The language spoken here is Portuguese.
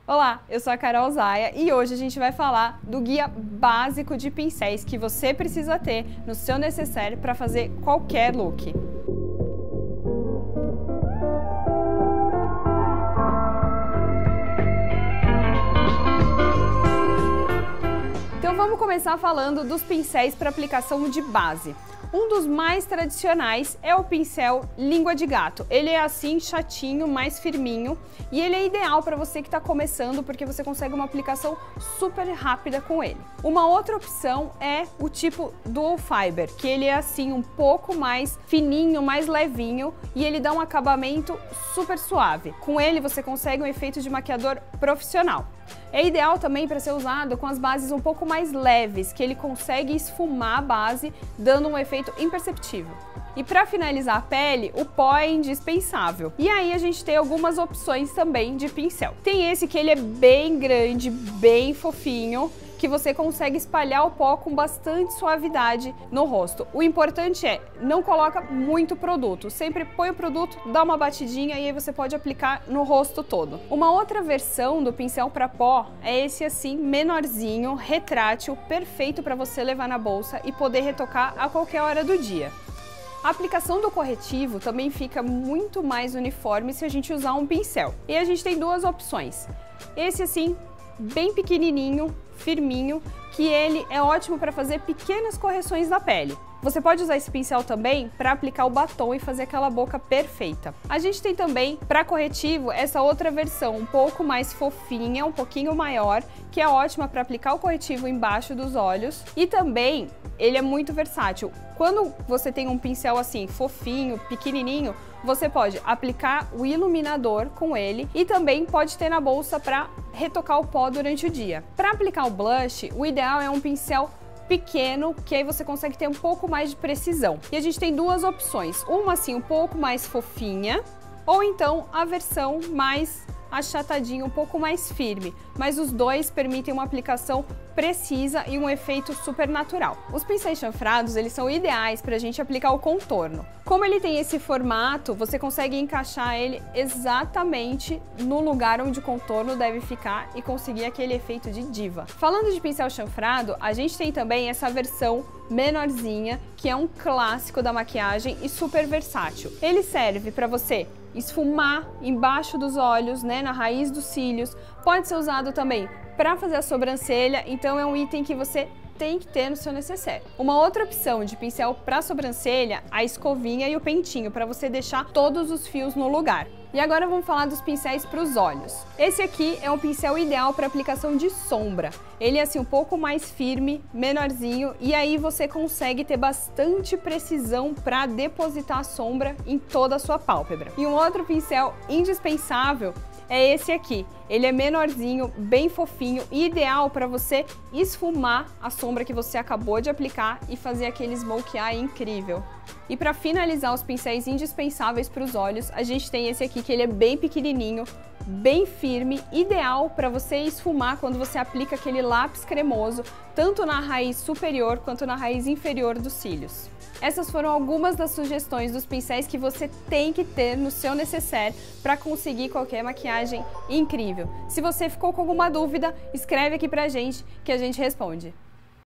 Olá, eu sou a Carol Zaya e hoje a gente vai falar do guia básico de pincéis que você precisa ter no seu necessaire para fazer qualquer look. Então vamos começar falando dos pincéis para aplicação de base. Um dos mais tradicionais é o pincel língua de gato. Ele é assim, chatinho, mais firminho, e ele é ideal para você que está começando porque você consegue uma aplicação super rápida com ele. Uma outra opção é o tipo Dual Fiber, que ele é assim um pouco mais fininho, mais levinho, e ele dá um acabamento super suave. Com ele você consegue um efeito de maquiador profissional. É ideal também para ser usado com as bases um pouco mais leves, que ele consegue esfumar a base, dando um efeito imperceptível. E para finalizar a pele, o pó é indispensável. E aí a gente tem algumas opções também de pincel. Tem esse que ele é bem grande, bem fofinho, que você consegue espalhar o pó com bastante suavidade no rosto. O importante é, não coloca muito produto, sempre põe o produto, dá uma batidinha e aí você pode aplicar no rosto todo. Uma outra versão do pincel para pó é esse assim, menorzinho, retrátil, perfeito para você levar na bolsa e poder retocar a qualquer hora do dia. A aplicação do corretivo também fica muito mais uniforme se a gente usar um pincel. E a gente tem duas opções. Esse assim, bem pequenininho, firminho, que ele é ótimo para fazer pequenas correções na pele. Você pode usar esse pincel também para aplicar o batom e fazer aquela boca perfeita. A gente tem também, para corretivo, essa outra versão um pouco mais fofinha, um pouquinho maior, que é ótima para aplicar o corretivo embaixo dos olhos. E também, ele é muito versátil. Quando você tem um pincel assim, fofinho, pequenininho, você pode aplicar o iluminador com ele e também pode ter na bolsa para retocar o pó durante o dia. Para aplicar o blush, o ideal é um pincel pequeno, que aí você consegue ter um pouco mais de precisão. E a gente tem duas opções, uma assim um pouco mais fofinha, ou então a versão mais achatadinha, um pouco mais firme, mas os dois permitem uma aplicação precisa e um efeito super natural. Os pincéis chanfrados, eles são ideais para a gente aplicar o contorno. Como ele tem esse formato, você consegue encaixar ele exatamente no lugar onde o contorno deve ficar e conseguir aquele efeito de diva. Falando de pincel chanfrado, a gente tem também essa versão menorzinha, que é um clássico da maquiagem e super versátil. Ele serve para você esfumar embaixo dos olhos, né, na raiz dos cílios. Pode ser usado também para fazer a sobrancelha, então é um item que você tem que ter no seu necessaire. Uma outra opção de pincel para sobrancelha, a escovinha e o pentinho, para você deixar todos os fios no lugar. E agora vamos falar dos pincéis para os olhos. Esse aqui é um pincel ideal para aplicação de sombra. Ele é assim um pouco mais firme, menorzinho, e aí você consegue ter bastante precisão para depositar a sombra em toda a sua pálpebra. E um outro pincel indispensável é esse aqui. Ele é menorzinho, bem fofinho e ideal para você esfumar a sombra que você acabou de aplicar e fazer aquele smoke eye incrível. E para finalizar os pincéis indispensáveis para os olhos, a gente tem esse aqui que ele é bem pequenininho, bem firme, ideal para você esfumar quando você aplica aquele lápis cremoso, tanto na raiz superior quanto na raiz inferior dos cílios. Essas foram algumas das sugestões dos pincéis que você tem que ter no seu necessaire para conseguir qualquer maquiagem incrível. Se você ficou com alguma dúvida, escreve aqui pra gente que a gente responde.